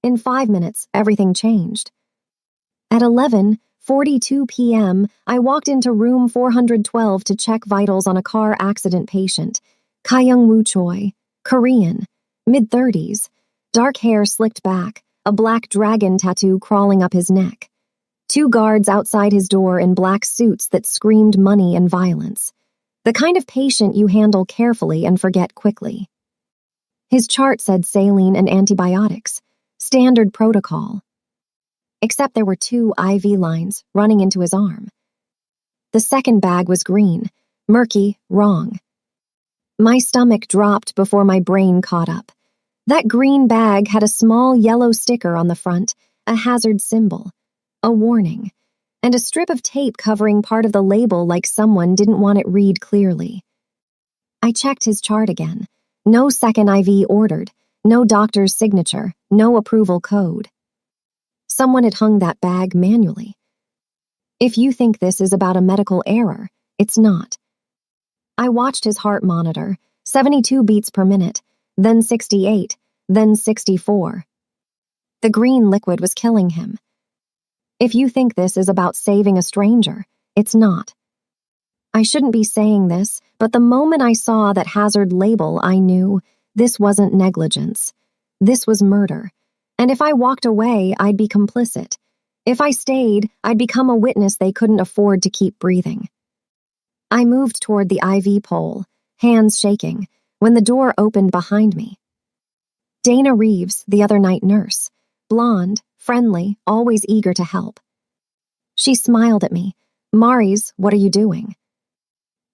In 5 minutes, everything changed. At 11:42 p.m., I walked into room 412 to check vitals on a car accident patient, Kyung-woo Choi, Korean, mid-30s, dark hair slicked back, a black dragon tattoo crawling up his neck. 2 guards outside his door in black suits that screamed money and violence. The kind of patient you handle carefully and forget quickly. His chart said saline and antibiotics, standard protocol. Except there were 2 IV lines running into his arm. The second bag was green, murky, wrong. My stomach dropped before my brain caught up. That green bag had a small yellow sticker on the front, a hazard symbol, a warning, and a strip of tape covering part of the label like someone didn't want it read clearly. I checked his chart again. No second IV ordered, no doctor's signature, no approval code. Someone had hung that bag manually. If you think this is about a medical error, it's not. I watched his heart monitor, 72 beats per minute, then 68, then 64. The green liquid was killing him. If you think this is about saving a stranger, it's not. I shouldn't be saying this, but the moment I saw that hazard label, I knew this wasn't negligence. This was murder. And if I walked away, I'd be complicit. If I stayed, I'd become a witness they couldn't afford to keep breathing. I moved toward the IV pole, hands shaking, when the door opened behind me. Dana Reeves, the other night nurse, blonde, friendly, always eager to help. She smiled at me. "Maurice, what are you doing?"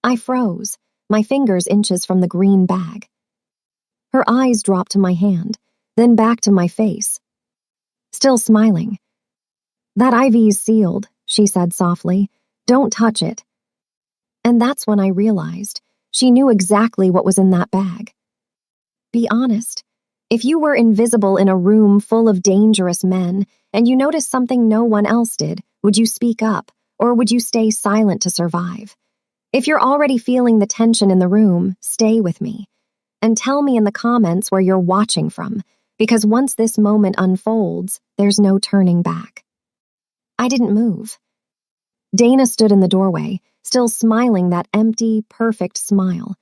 I froze, my fingers inches from the green bag. Her eyes dropped to my hand, then back to my face. Still smiling. "That IV's sealed," she said softly. "Don't touch it." And that's when I realized she knew exactly what was in that bag. Be honest. If you were invisible in a room full of dangerous men and you noticed something no one else did, would you speak up, or would you stay silent to survive? If you're already feeling the tension in the room, stay with me. And tell me in the comments where you're watching from, because once this moment unfolds, there's no turning back. I didn't move. Dana stood in the doorway, still smiling that empty, perfect smile,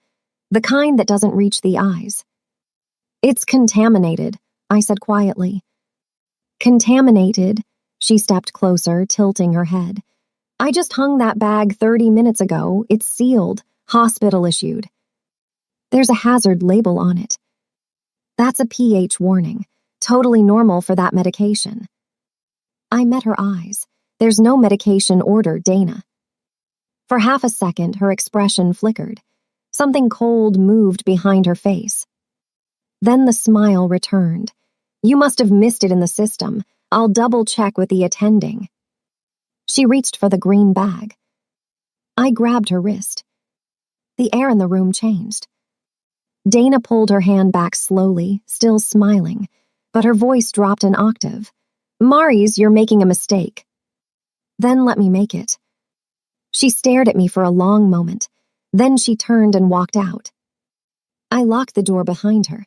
the kind that doesn't reach the eyes. "It's contaminated," I said quietly. "Contaminated?" She stepped closer, tilting her head. "I just hung that bag 30 minutes ago. It's sealed, hospital issued. There's a hazard label on it. That's a pH warning, totally normal for that medication." I met her eyes. "There's no medication ordered, Dana." For half a second, her expression flickered. Something cold moved behind her face. Then the smile returned. "You must have missed it in the system. I'll double-check with the attending." She reached for the green bag. I grabbed her wrist. The air in the room changed. Dana pulled her hand back slowly, still smiling, but her voice dropped an octave. "Maurice, you're making a mistake." "Then let me make it." She stared at me for a long moment. Then she turned and walked out. I locked the door behind her.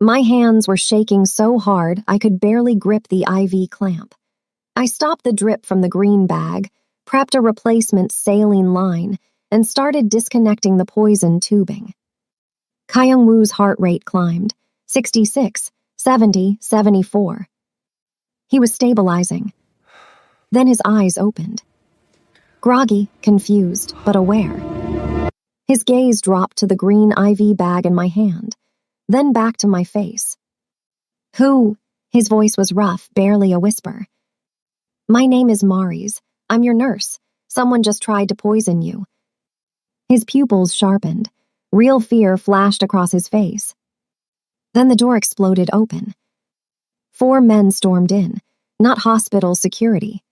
My hands were shaking so hard I could barely grip the IV clamp. I stopped the drip from the green bag, prepped a replacement saline line, and started disconnecting the poison tubing. Kyung-woo's heart rate climbed, 66, 70, 74. He was stabilizing. Then his eyes opened. Groggy, confused, but aware. His gaze dropped to the green IV bag in my hand, then back to my face. "Who?" His voice was rough, barely a whisper. "My name is Maurice. I'm your nurse. Someone just tried to poison you." His pupils sharpened. Real fear flashed across his face. Then the door exploded open. 4 men stormed in, not hospital security.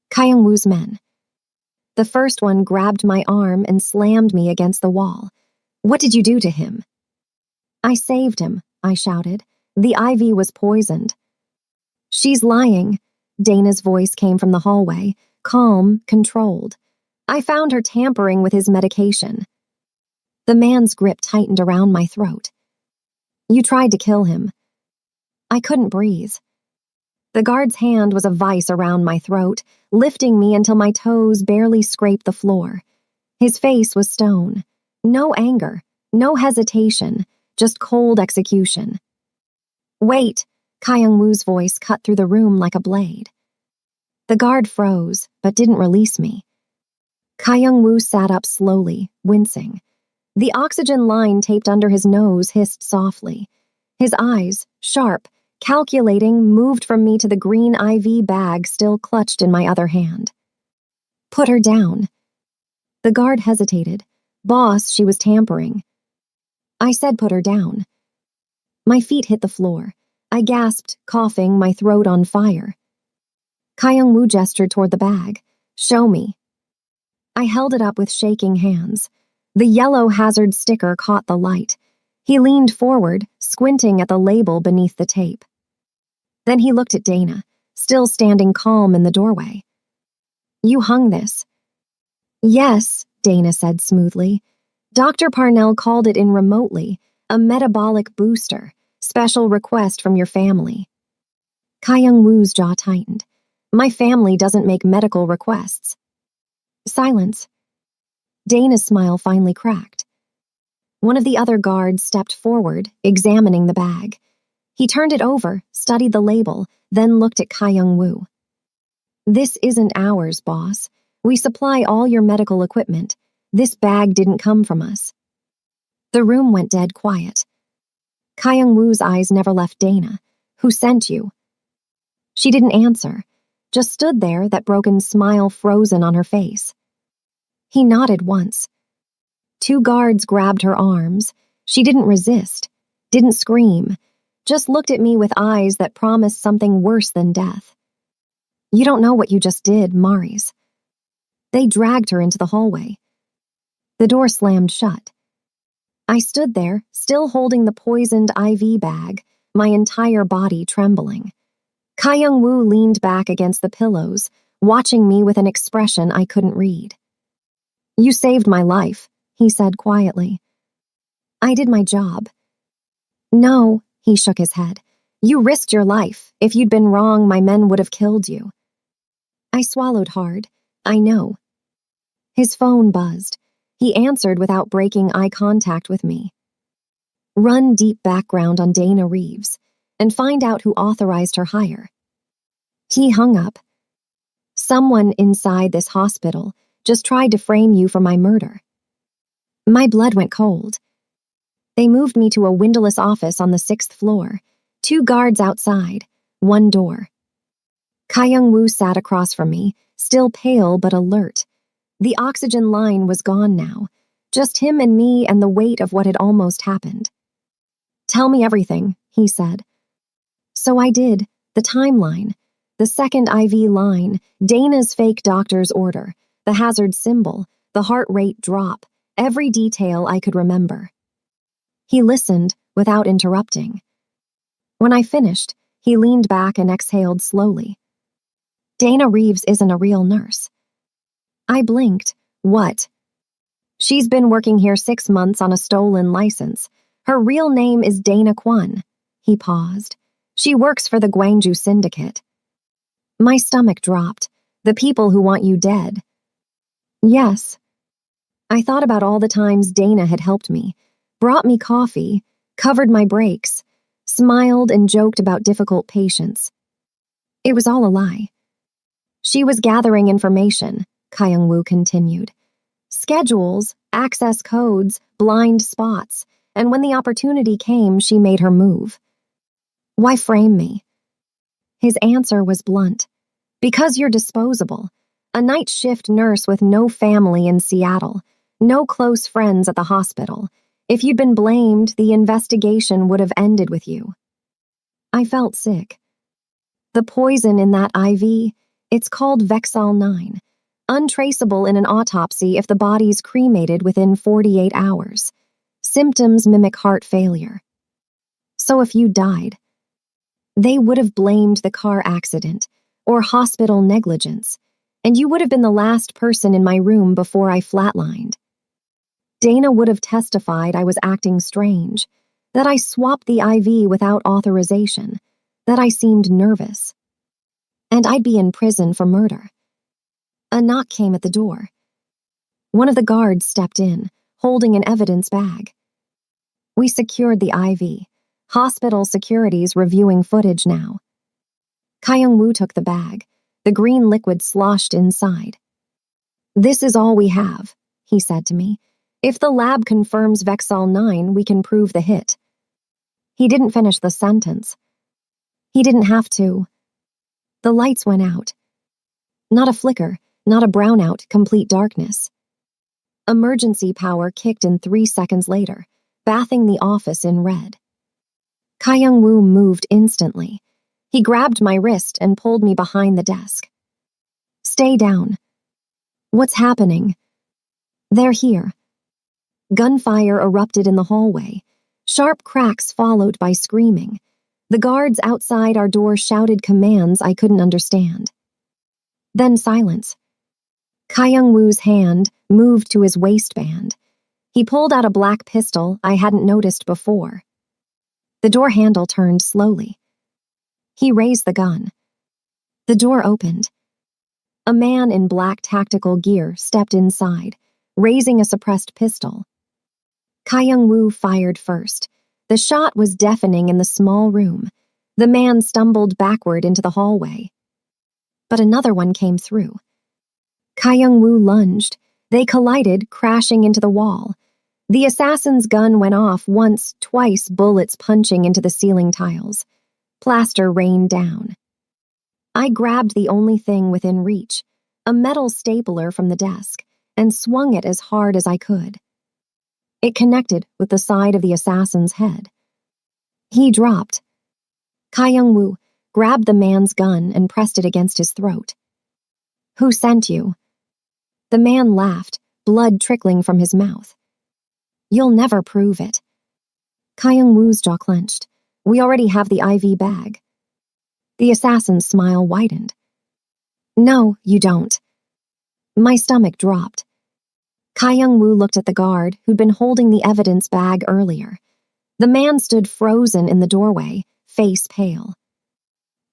Kyung-woo's men. The first one grabbed my arm and slammed me against the wall. "What did you do to him?" "I saved him," I shouted. "The IV was poisoned." "She's lying." Dana's voice came from the hallway, calm, controlled. "I found her tampering with his medication." The man's grip tightened around my throat. "You tried to kill him." I couldn't breathe. The guard's hand was a vice around my throat, lifting me until my toes barely scraped the floor. His face was stone. No anger, no hesitation, just cold execution. "Wait," Kyung-woo's voice cut through the room like a blade. The guard froze, but didn't release me. Kyung-woo sat up slowly, wincing. The oxygen line taped under his nose hissed softly. His eyes, sharp, calculating, moved from me to the green IV bag still clutched in my other hand. "Put her down." The guard hesitated. "Boss, she was tampering." I said put her down. My feet hit the floor. I gasped, coughing, my throat on fire. Kyung-woo gestured toward the bag. "Show me." I held it up with shaking hands. The yellow hazard sticker caught the light. He leaned forward, squinting at the label beneath the tape. Then he looked at Dana, still standing calm in the doorway. "You hung this." "Yes," Dana said smoothly. "Dr. Parnell called it in remotely, a metabolic booster, special request from your family." Kyung-woo's jaw tightened. "My family doesn't make medical requests." Silence. Dana's smile finally cracked. One of the other guards stepped forward, examining the bag. He turned it over, studied the label, then looked at Kyung-woo. "This isn't ours, boss. We supply all your medical equipment. This bag didn't come from us." The room went dead quiet. Kyung-woo's eyes never left Dana. "Who sent you?" She didn't answer, just stood there, that broken smile frozen on her face. He nodded once. 2 guards grabbed her arms. She didn't resist, didn't scream, just looked at me with eyes that promised something worse than death. "You don't know what you just did, Maurice." They dragged her into the hallway. The door slammed shut. I stood there, still holding the poisoned IV bag, my entire body trembling. Kyung-woo leaned back against the pillows, watching me with an expression I couldn't read. "You saved my life," he said quietly. "I did my job." "No," he shook his head. "You risked your life. If you'd been wrong, my men would have killed you." I swallowed hard. "I know." His phone buzzed. He answered without breaking eye contact with me. "Run deep background on Dana Reeves and find out who authorized her hire." He hung up. "Someone inside this hospital just tried to frame you for my murder." My blood went cold. They moved me to a windowless office on the 6th floor. 2 guards outside, 1 door. Kyung-woo sat across from me, still pale but alert. The oxygen line was gone now, just him and me and the weight of what had almost happened. "Tell me everything," he said. So I did, the timeline, the second IV line, Dana's fake doctor's order, the hazard symbol, the heart rate drop, every detail I could remember. He listened without interrupting. When I finished, he leaned back and exhaled slowly. "Dana Reeves isn't a real nurse." I blinked. "What?" "She's been working here 6 months on a stolen license. Her real name is Dana Kwon." He paused. "She works for the Gwangju Syndicate." My stomach dropped. "The people who want you dead." "Yes." I thought about all the times Dana had helped me, brought me coffee, covered my breaks, smiled and joked about difficult patients. It was all a lie. "She was gathering information," Kyung-woo continued. "Schedules, access codes, blind spots, and when the opportunity came, she made her move." "Why frame me?" His answer was blunt. "Because you're disposable. A night shift nurse with no family in Seattle, no close friends at the hospital. If you'd been blamed, the investigation would have ended with you." I felt sick. "The poison in that IV, it's called Vexal 9. Untraceable in an autopsy if the body's cremated within 48 hours. Symptoms mimic heart failure. So if you died, they would have blamed the car accident or hospital negligence, and you would have been the last person in my room before I flatlined. Dana would have testified I was acting strange, that I swapped the IV without authorization, that I seemed nervous, and I'd be in prison for murder. A knock came at the door. One of the guards stepped in, holding an evidence bag. We secured the IV. Hospital security's reviewing footage now. Kyung-woo took the bag. The green liquid sloshed inside. "This is all we have," he said to me. "If the lab confirms Vexol 9, we can prove the hit." He didn't finish the sentence. He didn't have to. The lights went out. Not a flicker, not a brownout, complete darkness. Emergency power kicked in 3 seconds later, bathing the office in red. Kyung-woo moved instantly. He grabbed my wrist and pulled me behind the desk. "Stay down." "What's happening?" "They're here." Gunfire erupted in the hallway, sharp cracks followed by screaming. The guards outside our door shouted commands I couldn't understand. Then silence. Kyung-woo's hand moved to his waistband. He pulled out a black pistol I hadn't noticed before. The door handle turned slowly. He raised the gun. The door opened. A man in black tactical gear stepped inside, raising a suppressed pistol. Kyung-woo fired first. The shot was deafening in the small room. The man stumbled backward into the hallway. But another one came through. Kyung-woo lunged. They collided, crashing into the wall. The assassin's gun went off once, twice, bullets punching into the ceiling tiles. Plaster rained down. I grabbed the only thing within reach, a metal stapler from the desk, and swung it as hard as I could. It connected with the side of the assassin's head. He dropped. Kyung-woo grabbed the man's gun and pressed it against his throat. "Who sent you?" The man laughed, blood trickling from his mouth. "You'll never prove it." Kyung-woo's jaw clenched. "We already have the IV bag." The assassin's smile widened. "No, you don't." My stomach dropped. Kyung-woo looked at the guard who'd been holding the evidence bag earlier. The man stood frozen in the doorway, face pale.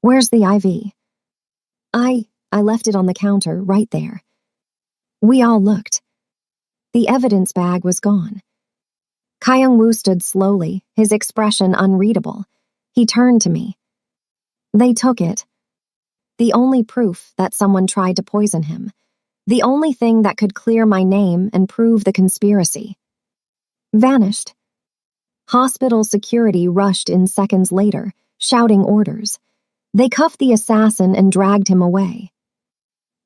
"Where's the IV?" I left it on the counter, right there." We all looked. The evidence bag was gone. Kyung-woo stood slowly, his expression unreadable. He turned to me. "They took it. The only proof that someone tried to poison him. The only thing that could clear my name and prove the conspiracy. Vanished." Hospital security rushed in seconds later, shouting orders. They cuffed the assassin and dragged him away.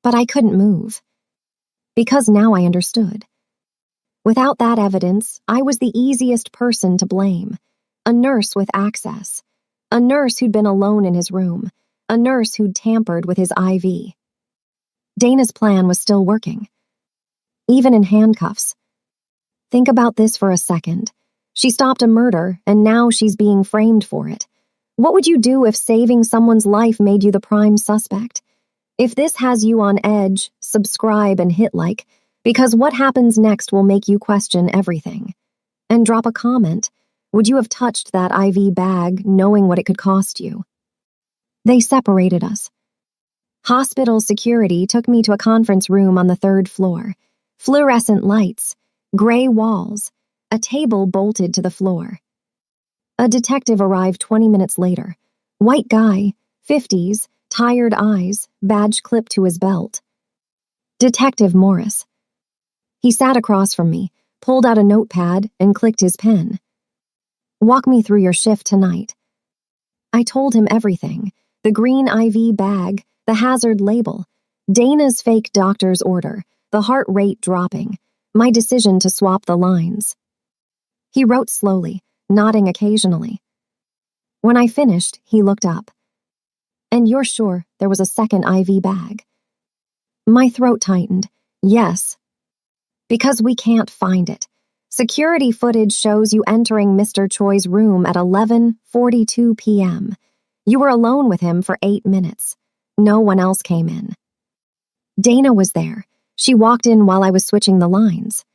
But I couldn't move. Because now I understood. Without that evidence, I was the easiest person to blame. A nurse with access. A nurse who'd been alone in his room. A nurse who'd tampered with his IV. Dana's plan was still working. Even in handcuffs. Think about this for a second. She stopped a murder, and now she's being framed for it. What would you do if saving someone's life made you the prime suspect? If this has you on edge, subscribe and hit like, because what happens next will make you question everything. And drop a comment. Would you have touched that IV bag knowing what it could cost you? They separated us. Hospital security took me to a conference room on the 3rd floor. Fluorescent lights, gray walls, a table bolted to the floor. A detective arrived 20 minutes later. White guy, 50s, tired eyes, badge clipped to his belt. Detective Morris. He sat across from me, pulled out a notepad, and clicked his pen. "Walk me through your shift tonight." I told him everything. The green IV bag, the hazard label, Dana's fake doctor's order, the heart rate dropping, my decision to swap the lines. He wrote slowly, nodding occasionally. When I finished, he looked up. "And you're sure there was a second IV bag?" My throat tightened. "Yes." "Because we can't find it. Security footage shows you entering Mr. Choi's room at 11:42 p.m. You were alone with him for 8 minutes. No one else came in." Dana was there. She walked in while I was switching the lines.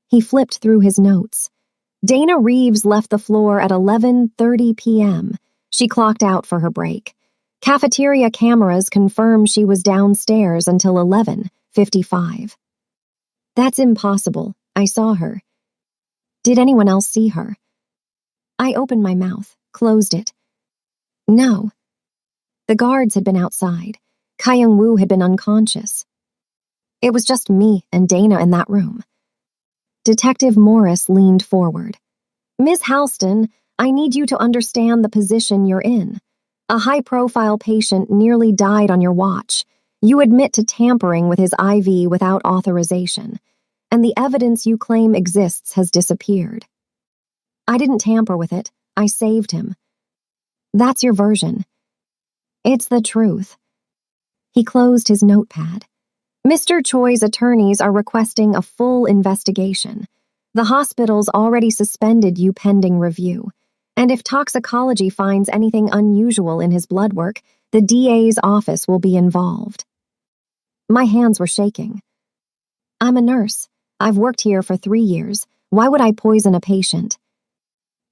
He flipped through his notes. Dana Reeves left the floor at 11:30 p.m. She clocked out for her break. Cafeteria cameras confirm she was downstairs until 11:55. That's impossible. I saw her. Did anyone else see her? I opened my mouth, closed it. No. The guards had been outside. Ka-young-woo had been unconscious. It was just me and Dana in that room. Detective Morris leaned forward. Ms. Halston, I need you to understand the position you're in. A high-profile patient nearly died on your watch. You admit to tampering with his IV without authorization, and the evidence you claim exists has disappeared. I didn't tamper with it. I saved him. That's your version. It's the truth. He closed his notepad. Mr. Choi's attorneys are requesting a full investigation. The hospital's already suspended you pending review. And if toxicology finds anything unusual in his blood work, the DA's office will be involved. My hands were shaking. I'm a nurse. I've worked here for 3 years. Why would I poison a patient?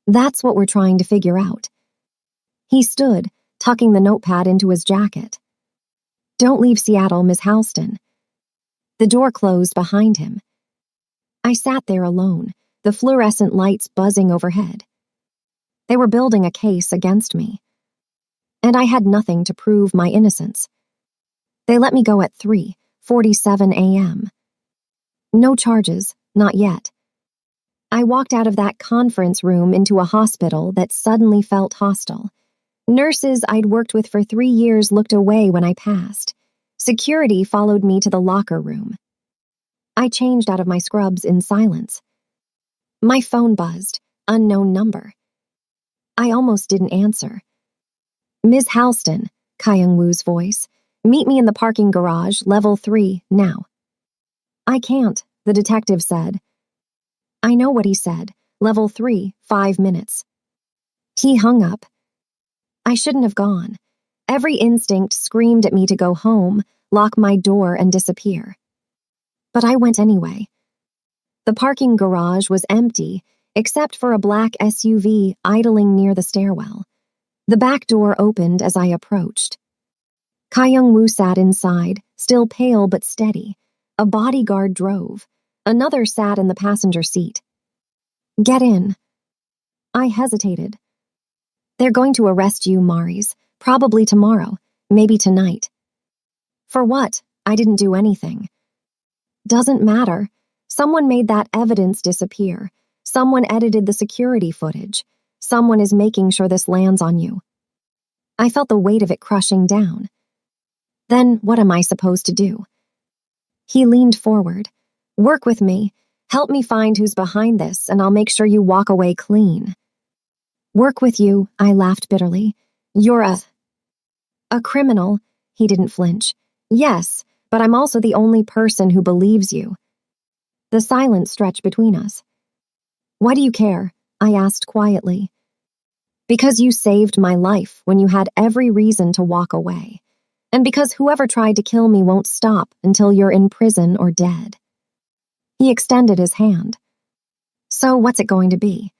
That's what we're trying to figure out. He stood, tucking the notepad into his jacket. Don't leave Seattle, Miss Halston. The door closed behind him. I sat there alone, the fluorescent lights buzzing overhead. They were building a case against me. And I had nothing to prove my innocence. They let me go at 3:47 a.m. No charges, not yet. I walked out of that conference room into a hospital that suddenly felt hostile. Nurses I'd worked with for 3 years looked away when I passed. Security followed me to the locker room. I changed out of my scrubs in silence. My phone buzzed, unknown number. I almost didn't answer. Ms. Halston, Ka-young-woo's voice, meet me in the parking garage, level 3, now. I can't, the detective said. I know what he said, level 3, 5 minutes. He hung up. I shouldn't have gone. Every instinct screamed at me to go home, lock my door, and disappear. But I went anyway. The parking garage was empty, except for a black SUV idling near the stairwell. The back door opened as I approached. Ka-young-woo sat inside, still pale but steady. A bodyguard drove. Another sat in the passenger seat. Get in. I hesitated. They're going to arrest you, Maurice, probably tomorrow, maybe tonight. For what? I didn't do anything. Doesn't matter. Someone made that evidence disappear. Someone edited the security footage. Someone is making sure this lands on you. I felt the weight of it crushing down. Then what am I supposed to do? He leaned forward. Work with me. Help me find who's behind this, and I'll make sure you walk away clean. Work with you, I laughed bitterly. You're a criminal. He didn't flinch. Yes, but I'm also the only person who believes you. The silence stretched between us. Why do you care? I asked quietly. Because you saved my life when you had every reason to walk away. And because whoever tried to kill me won't stop until you're in prison or dead. He extended his hand. So what's it going to be?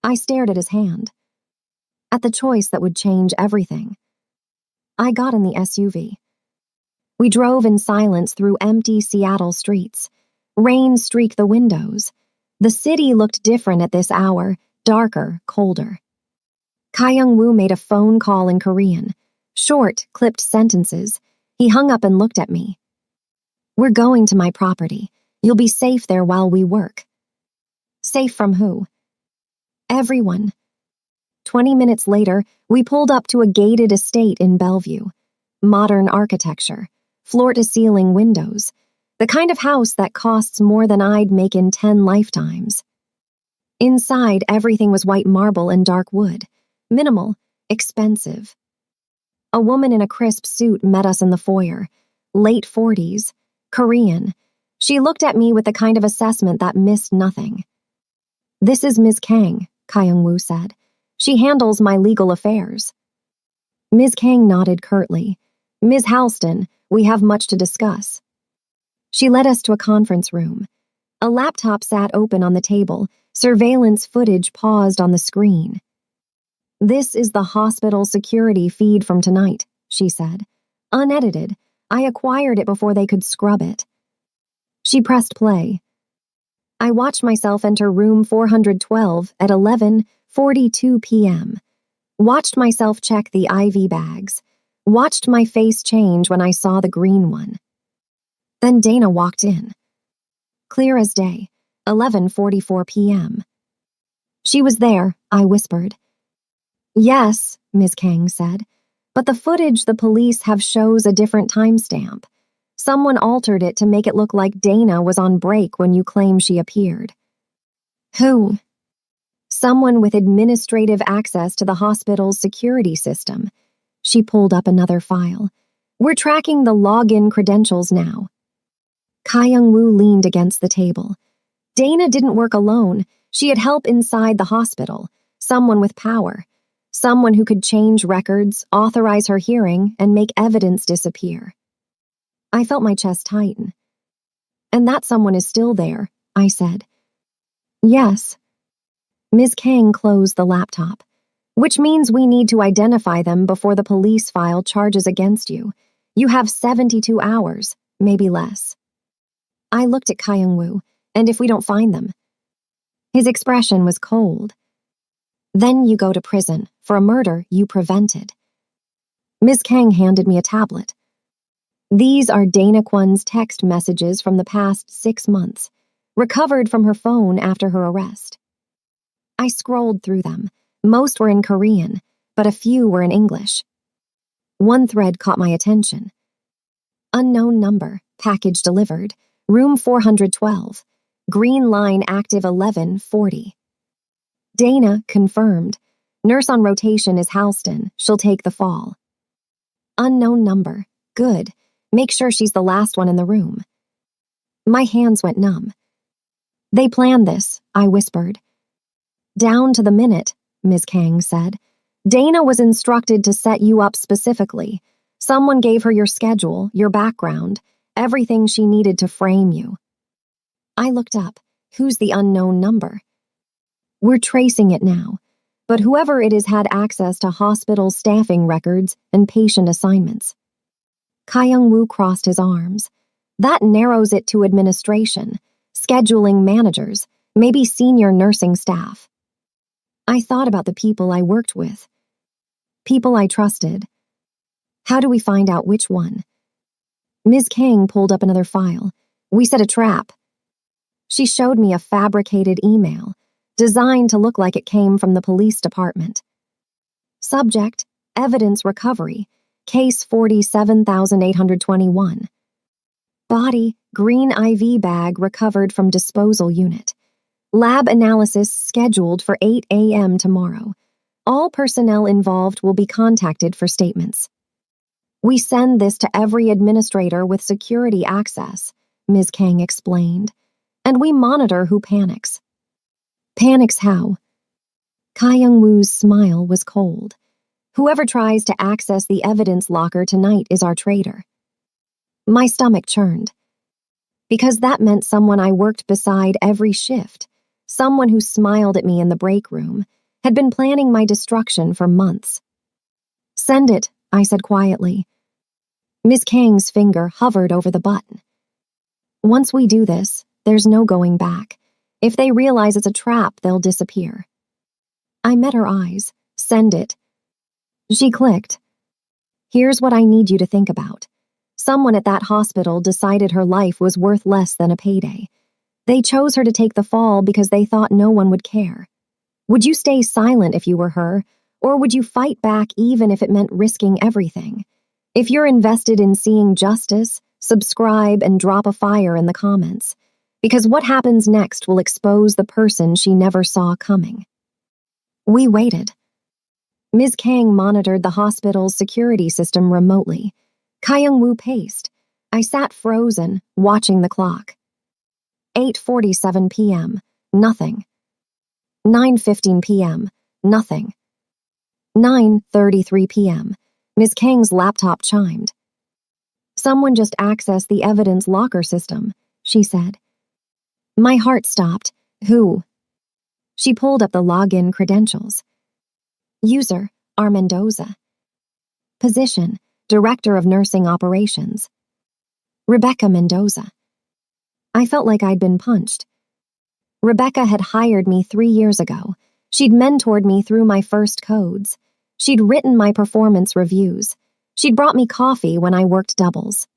I stared at his hand. At the choice that would change everything. I got in the SUV. We drove in silence through empty Seattle streets. Rain streaked the windows. The city looked different at this hour, darker, colder. Ka-young-woo made a phone call in Korean. Short, clipped sentences. He hung up and looked at me. We're going to my property. You'll be safe there while we work. Safe from who? Everyone. 20 minutes later, we pulled up to a gated estate in Bellevue. Modern architecture. Floor-to-ceiling windows. The kind of house that costs more than I'd make in 10 lifetimes. Inside, everything was white marble and dark wood. Minimal, expensive. A woman in a crisp suit met us in the foyer. Late 40s, Korean. She looked at me with the kind of assessment that missed nothing. This is Ms. Kang, Ka-young-woo said. She handles my legal affairs. Ms. Kang nodded curtly. Ms. Halston, we have much to discuss. She led us to a conference room. A laptop sat open on the table, surveillance footage paused on the screen. "This is the hospital security feed from tonight," she said. "Unedited. I acquired it before they could scrub it." She pressed play. I watched myself enter room 412 at 11:42 p.m. Watched myself check the IV bags. Watched my face change when I saw the green one. Then Dana walked in. Clear as day, 11:44 p.m. "She was there," I whispered. "Yes," Ms. Kang said, "but the footage the police have shows a different timestamp. Someone altered it to make it look like Dana was on break when you claim she appeared." "Who?" "Someone with administrative access to the hospital's security system." She pulled up another file. "We're tracking the login credentials now." Ka-young-woo leaned against the table. Dana didn't work alone. She had help inside the hospital, someone with power, someone who could change records, authorize her hearing, and make evidence disappear. I felt my chest tighten. "And that someone is still there," I said. "Yes." Ms. Kang closed the laptop. "Which means we need to identify them before the police file charges against you. You have 72 hours, maybe less." I looked at Ka-young-woo, "And if we don't find them?" His expression was cold. "Then you go to prison for a murder you prevented." Ms. Kang handed me a tablet. "These are Dana Kwon's text messages from the past 6 months, recovered from her phone after her arrest." I scrolled through them. Most were in Korean, but a few were in English. One thread caught my attention. "Unknown number, package delivered, room 412, green line active 11:40. Dana confirmed. Nurse on rotation is Halston. She'll take the fall." "Unknown number. Good. Make sure she's the last one in the room." My hands went numb. "They planned this," I whispered. "Down to the minute," Ms. Kang said. "Dana was instructed to set you up specifically. Someone gave her your schedule, your background, everything she needed to frame you." I looked up. Who's the unknown number? "We're tracing it now, but whoever it is had access to hospital staffing records and patient assignments." Ka-young-woo crossed his arms. "That narrows it to administration, scheduling managers, maybe senior nursing staff." I thought about the people I worked with. People I trusted. How do we find out which one? Ms. Kang pulled up another file. "We set a trap." She showed me a fabricated email, designed to look like it came from the police department. Subject, evidence recovery, case 47,821. Body, green IV bag recovered from disposal unit. Lab analysis scheduled for 8 a.m. tomorrow. All personnel involved will be contacted for statements. "We send this to every administrator with security access," Ms. Kang explained. "And we monitor who panics." "Panics how?" Ka-young-woo's smile was cold. "Whoever tries to access the evidence locker tonight is our traitor." My stomach churned. Because that meant someone I worked beside every shift, someone who smiled at me in the break room, had been planning my destruction for months. "Send it," I said quietly. Ms. Kang's finger hovered over the button. "Once we do this, there's no going back. If they realize it's a trap, they'll disappear." I met her eyes. "Send it." She clicked. "Here's what I need you to think about. Someone at that hospital decided her life was worth less than a payday. They chose her to take the fall because they thought no one would care. Would you stay silent if you were her, or would you fight back even if it meant risking everything? If you're invested in seeing justice, subscribe and drop a fire in the comments, because what happens next will expose the person she never saw coming." We waited. Ms. Kang monitored the hospital's security system remotely. Ka-young-woo paced. I sat frozen, watching the clock. 8:47 p.m. Nothing. 9:15 p.m. Nothing. 9:33 p.m. Ms. Kang's laptop chimed. "Someone just accessed the evidence locker system," she said. My heart stopped. "Who?" She pulled up the login credentials. User, R. Mendoza. Position, Director of Nursing Operations. Rebecca Mendoza. I felt like I'd been punched. Rebecca had hired me 3 years ago. She'd mentored me through my first codes. She'd written my performance reviews. She'd brought me coffee when I worked doubles.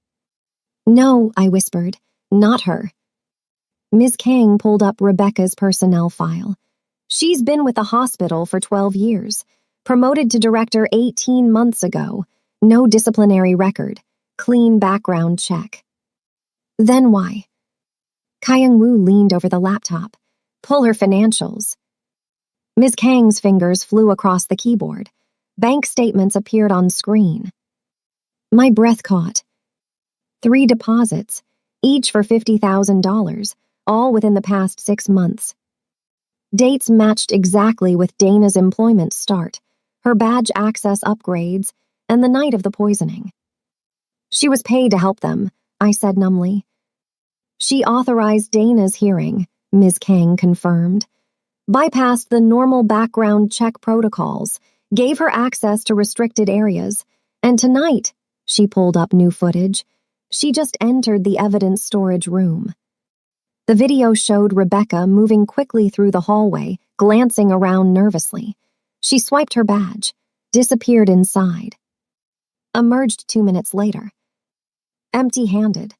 No, I whispered, not her. Ms. Kang pulled up Rebecca's personnel file. She's been with the hospital for 12 years. Promoted to director 18 months ago. No disciplinary record. Clean background check. Then why? Kyung-woo leaned over the laptop. Pull her financials. Ms. Kang's fingers flew across the keyboard. Bank statements appeared on screen. My breath caught. 3 deposits, each for $50,000, all within the past 6 months. Dates matched exactly with Dana's employment start, her badge access upgrades, and the night of the poisoning. She was paid to help them, I said numbly. She authorized Dana's hearing, Ms. Kang confirmed. Bypassed the normal background check protocols, gave her access to restricted areas, and tonight, she pulled up new footage, she just entered the evidence storage room. The video showed Rebecca moving quickly through the hallway, glancing around nervously. She swiped her badge, disappeared inside. Emerged 2 minutes later. Empty-handed.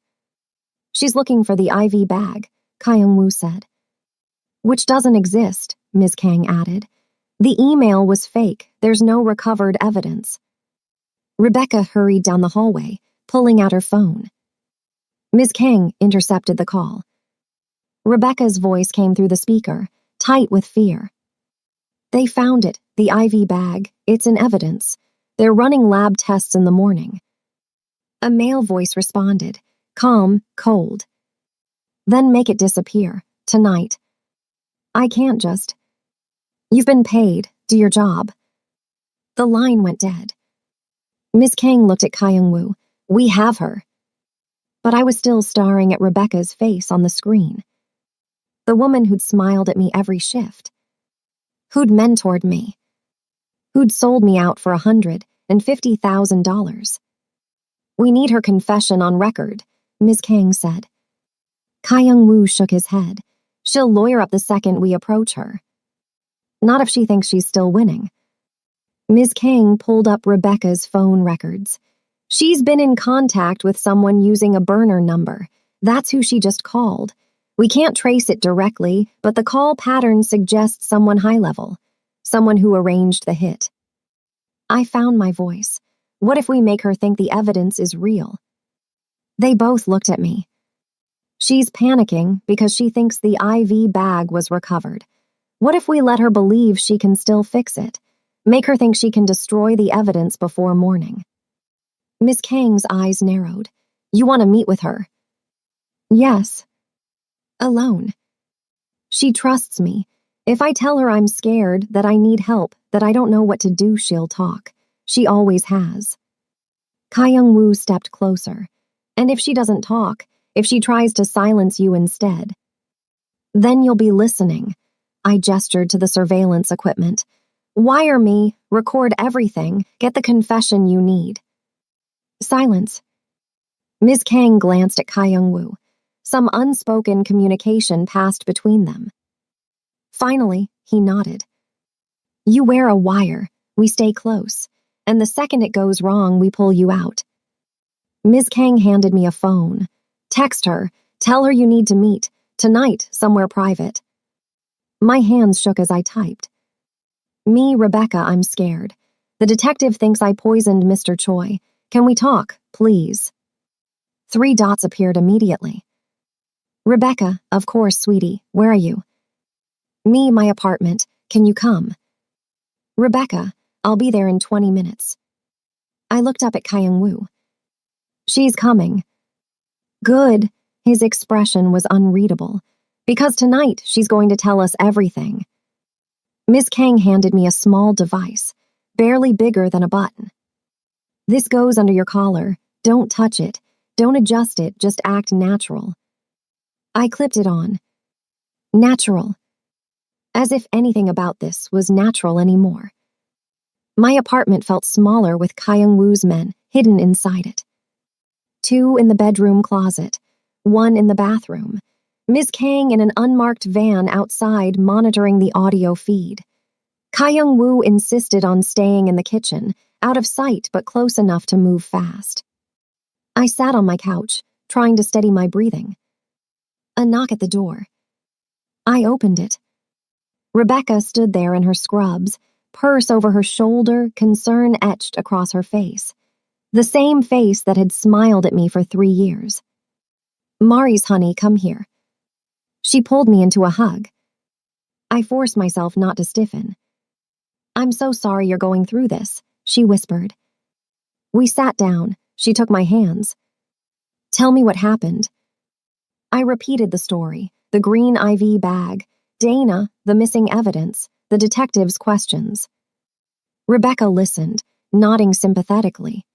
She's looking for the IV bag, Kyung-woo said. Which doesn't exist, Ms. Kang added. The email was fake. There's no recovered evidence. Rebecca hurried down the hallway, pulling out her phone. Ms. Kang intercepted the call. Rebecca's voice came through the speaker, tight with fear. They found it, the IV bag. It's in evidence. They're running lab tests in the morning. A male voice responded, calm, cold. Then make it disappear, tonight. I can't just. You've been paid. Do your job. The line went dead. Ms. Kang looked at Kyung-woo. We have her. But I was still staring at Rebecca's face on the screen. The woman who'd smiled at me every shift. Who'd mentored me. Who'd sold me out for $150,000. We need her confession on record, Ms. Kang said. Kyung-woo shook his head. She'll lawyer up the second we approach her. Not if she thinks she's still winning. Ms. Kang pulled up Rebecca's phone records. She's been in contact with someone using a burner number. That's who she just called. We can't trace it directly, but the call pattern suggests someone high-level. Someone who arranged the hit. I found my voice. What if we make her think the evidence is real? They both looked at me. She's panicking because she thinks the IV bag was recovered. What if we let her believe she can still fix it? Make her think she can destroy the evidence before morning. Miss Kang's eyes narrowed. You want to meet with her? Yes. Alone. She trusts me. If I tell her I'm scared, that I need help, that I don't know what to do, she'll talk. She always has. Kyung-woo stepped closer. And if she doesn't talk, if she tries to silence you instead, then you'll be listening. I gestured to the surveillance equipment. Wire me, record everything, get the confession you need. Silence. Ms. Kang glanced at Kyung-woo. Some unspoken communication passed between them. Finally, he nodded. You wear a wire. We stay close. And the second it goes wrong, we pull you out. Ms. Kang handed me a phone. Text her. Tell her you need to meet. Tonight, somewhere private. My hands shook as I typed. Me, Rebecca, I'm scared. The detective thinks I poisoned Mr. Choi. Can we talk, please? 3 dots appeared immediately. Rebecca, of course, sweetie. Where are you? Me, my apartment. Can you come? Rebecca, I'll be there in 20 minutes. I looked up at Kyung-woo. She's coming. Good. His expression was unreadable. Because tonight, she's going to tell us everything. Miss Kang handed me a small device, barely bigger than a button. This goes under your collar. Don't touch it. Don't adjust it, just act natural. I clipped it on. Natural. As if anything about this was natural anymore. My apartment felt smaller with Kyung-woo's men hidden inside it. 2 in the bedroom closet, 1 in the bathroom. Ms. Kang in an unmarked van outside monitoring the audio feed. Kyung-woo insisted on staying in the kitchen, out of sight but close enough to move fast. I sat on my couch, trying to steady my breathing. A knock at the door. I opened it. Rebecca stood there in her scrubs, purse over her shoulder, concern etched across her face. The same face that had smiled at me for 3 years. "Mari's honey, come here." She pulled me into a hug. I forced myself not to stiffen. "I'm so sorry you're going through this," she whispered. We sat down. She took my hands. "Tell me what happened." I repeated the story, the green IV bag, Dana, the missing evidence, the detective's questions. Rebecca listened, nodding sympathetically.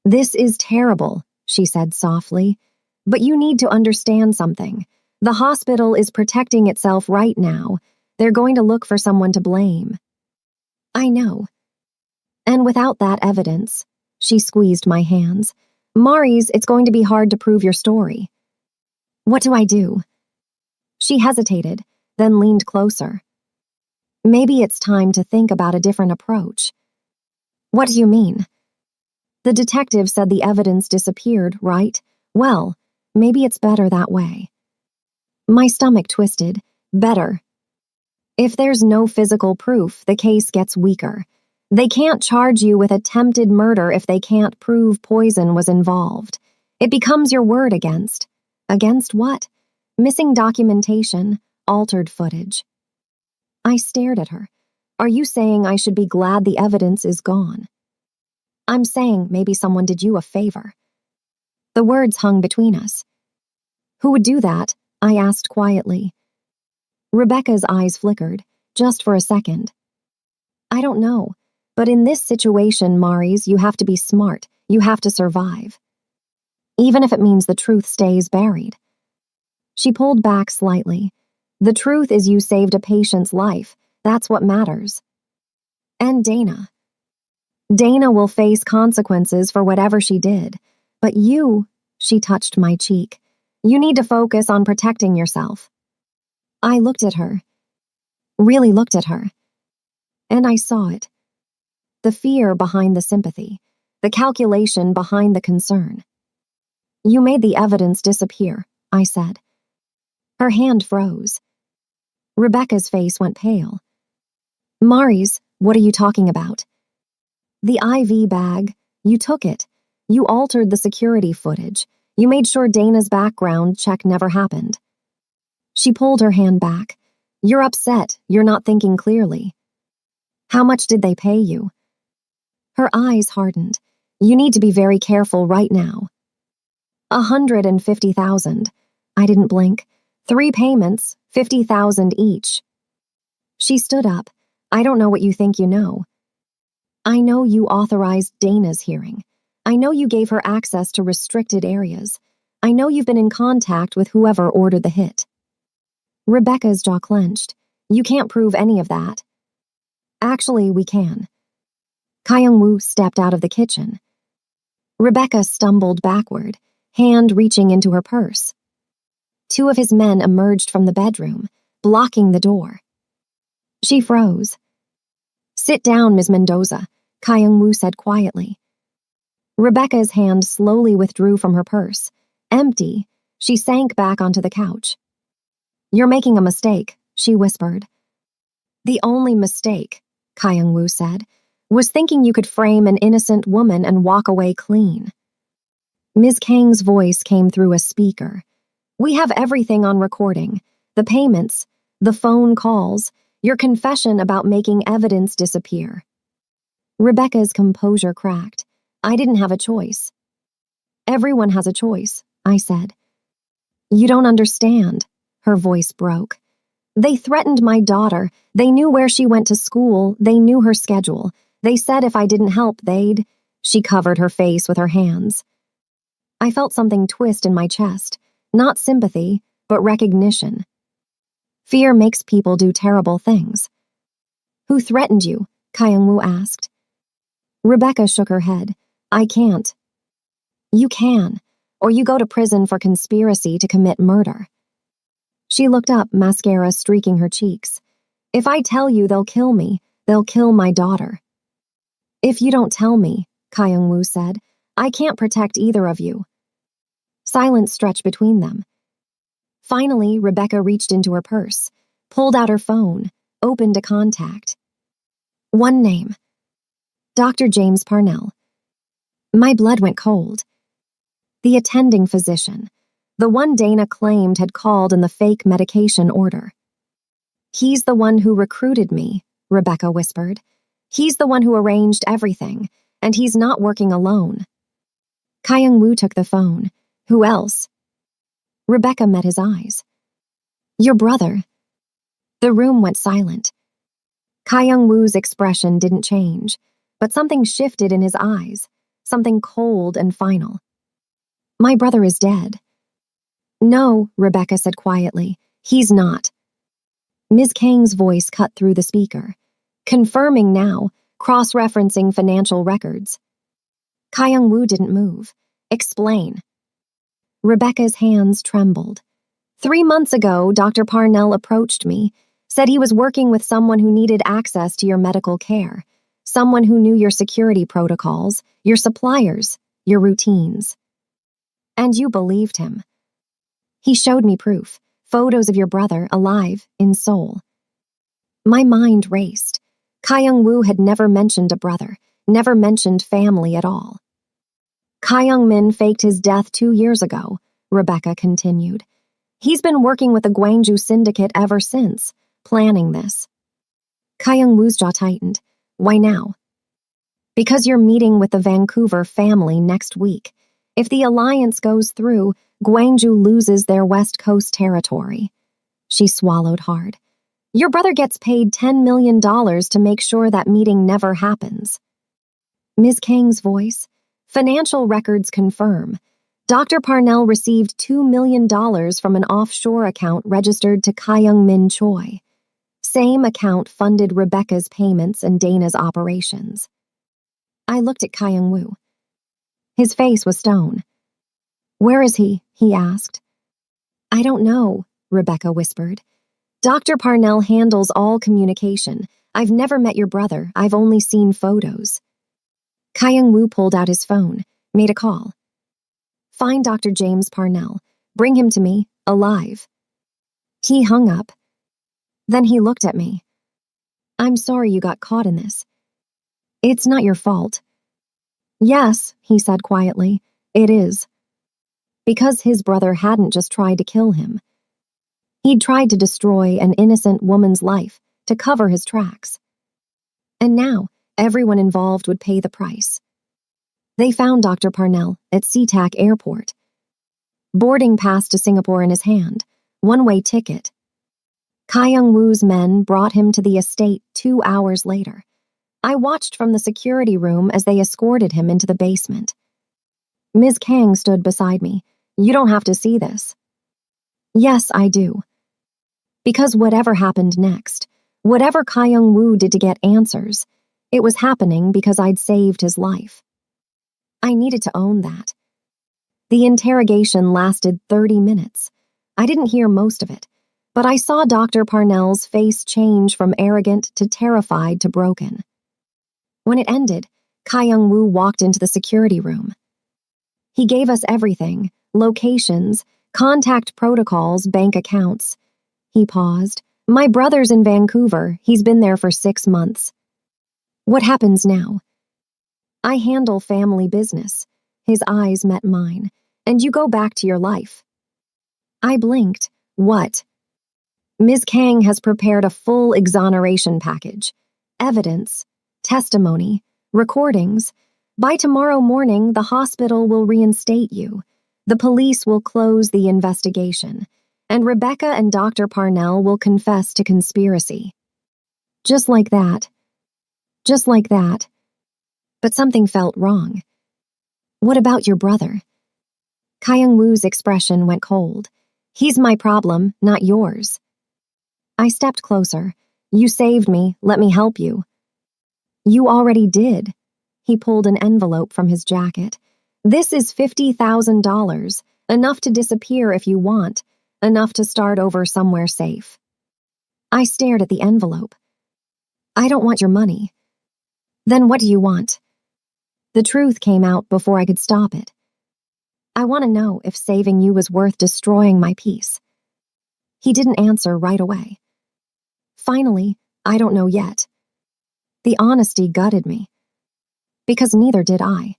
"This is terrible," she said softly, "but you need to understand something. The hospital is protecting itself right now. They're going to look for someone to blame." "I know." "And without that evidence," she squeezed my hands, "Mari's, it's going to be hard to prove your story." "What do I do?" She hesitated, then leaned closer. "Maybe it's time to think about a different approach." "What do you mean?" "The detective said the evidence disappeared, right? Well, maybe it's better that way." My stomach twisted. Better. If there's no physical proof, the case gets weaker. They can't charge you with attempted murder if they can't prove poison was involved. It becomes your word against. Against what? Missing documentation, altered footage. I stared at her. "Are you saying I should be glad the evidence is gone?" "I'm saying maybe someone did you a favor." The words hung between us. "Who would do that?" I asked quietly. Rebecca's eyes flickered, just for a second. "I don't know, but in this situation, Mari's, you have to be smart. You have to survive. Even if it means the truth stays buried." She pulled back slightly. "The truth is you saved a patient's life. That's what matters." "And Dana. Dana will face consequences for whatever she did. But you," she touched my cheek, "you need to focus on protecting yourself." I looked at her. Really looked at her. And I saw it. The fear behind the sympathy. The calculation behind the concern. "You made the evidence disappear," I said. Her hand froze. Rebecca's face went pale. "Mari's, what are you talking about?" "The IV bag. You took it. You altered the security footage. You made sure Dana's background check never happened." She pulled her hand back. "You're upset. You're not thinking clearly." "How much did they pay you?" Her eyes hardened. "You need to be very careful right now." 150,000. I didn't blink. 3 payments, 50,000 each. She stood up. "I don't know what you think you know." "I know you authorized Dana's hearing. I know you gave her access to restricted areas. I know you've been in contact with whoever ordered the hit." Rebecca's jaw clenched. "You can't prove any of that." "Actually, we can." Kyung-woo stepped out of the kitchen. Rebecca stumbled backward, hand reaching into her purse. 2 of his men emerged from the bedroom, blocking the door. She froze. "Sit down, Ms. Mendoza," Kyung-woo said quietly. Rebecca's hand slowly withdrew from her purse. Empty, she sank back onto the couch. "You're making a mistake," she whispered. "The only mistake," Kyung-woo said, "was thinking you could frame an innocent woman and walk away clean." Ms. Kang's voice came through a speaker. "We have everything on recording. The payments, the phone calls, your confession about making evidence disappear." Rebecca's composure cracked. I didn't have a choice. "Everyone has a choice," I said. "You don't understand." Her voice broke. "They threatened my daughter. They knew where she went to school. They knew her schedule. They said if I didn't help, they'd..." She covered her face with her hands. I felt something twist in my chest. Not sympathy, but recognition. Fear makes people do terrible things. "Who threatened you?" Kyung-woo asked. Rebecca shook her head. I can't. You can, or you go to prison for conspiracy to commit murder. She looked up, mascara streaking her cheeks. If I tell you they'll kill me, they'll kill my daughter. If you don't tell me, Kyung-woo said, I can't protect either of you. Silence stretched between them. Finally, Rebecca reached into her purse, pulled out her phone, opened a contact. One name. Dr. James Parnell. My blood went cold. The attending physician, the one Dana claimed had called in the fake medication order. He's the one who recruited me, Rebecca whispered. He's the one who arranged everything, and he's not working alone. Kyung-woo took the phone. Who else? Rebecca met his eyes. Your brother. The room went silent. Kyung-woo's expression didn't change, but something shifted in his eyes, something cold and final. My brother is dead. No, Rebecca said quietly. He's not. Ms. Kang's voice cut through the speaker, confirming now, cross-referencing financial records. Kyung-woo didn't move. Explain. Rebecca's hands trembled. 3 months ago, Dr. Parnell approached me, said he was working with someone who needed access to your medical care, someone who knew your security protocols, your suppliers, your routines. And you believed him. He showed me proof, photos of your brother alive in Seoul. My mind raced. Kyung-woo had never mentioned a brother, never mentioned family at all. Kyung-min faked his death 2 years ago, Rebecca continued. He's been working with the Gwangju syndicate ever since, planning this. Kyung-woo's jaw tightened. Why now? Because you're meeting with the Vancouver family next week. If the alliance goes through, Gwangju loses their West Coast territory. She swallowed hard. Your brother gets paid $10 million to make sure that meeting never happens. Ms. Kang's voice. Financial records confirm. Dr. Parnell received $2 million from an offshore account registered to Kyung-min Choi. Same account funded Rebecca's payments and Dana's operations. I looked at Kyung-woo. His face was stone. Where is he? He asked. I don't know, Rebecca whispered. Dr. Parnell handles all communication. I've never met your brother. I've only seen photos. Kyung-woo pulled out his phone, made a call. Find Dr. James Parnell. Bring him to me, alive. He hung up. Then he looked at me. I'm sorry you got caught in this. It's not your fault. Yes, he said quietly, it is. Because his brother hadn't just tried to kill him. He'd tried to destroy an innocent woman's life to cover his tracks. And now, everyone involved would pay the price. They found Dr. Parnell at SeaTac Airport. Boarding pass to Singapore in his hand, one-way ticket. Kyung-woo's men brought him to the estate 2 hours later. I watched from the security room as they escorted him into the basement. Ms. Kang stood beside me. You don't have to see this. Yes, I do. Because whatever happened next, whatever Kyung-woo did to get answers, it was happening because I'd saved his life. I needed to own that. The interrogation lasted 30 minutes. I didn't hear most of it, but I saw Dr. Parnell's face change from arrogant to terrified to broken. When it ended, Kyung-woo walked into the security room. He gave us everything, locations, contact protocols, bank accounts. He paused. My brother's in Vancouver. He's been there for 6 months. What happens now? I handle family business. His eyes met mine. And you go back to your life. I blinked. What? Ms. Kang has prepared a full exoneration package. Evidence, testimony, recordings. By tomorrow morning, the hospital will reinstate you. The police will close the investigation. And Rebecca and Dr. Parnell will confess to conspiracy. Just like that. Just like that. But something felt wrong. What about your brother? Kyung-woo's expression went cold. He's my problem, not yours. I stepped closer. You saved me, let me help you. You already did. He pulled an envelope from his jacket. This is $50,000, enough to disappear if you want, enough to start over somewhere safe. I stared at the envelope. I don't want your money. Then what do you want? The truth came out before I could stop it. I want to know if saving you was worth destroying my peace. He didn't answer right away. Finally, I don't know yet. The honesty gutted me. Because neither did I.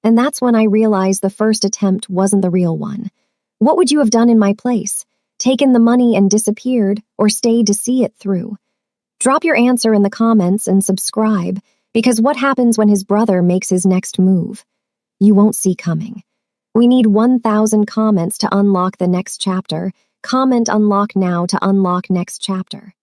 And that's when I realized the first attempt wasn't the real one. What would you have done in my place? Taken the money and disappeared, or stayed to see it through? Drop your answer in the comments and subscribe, because what happens when his brother makes his next move? You won't see coming. We need 1,000 comments to unlock the next chapter. Comment unlock now to unlock next chapter.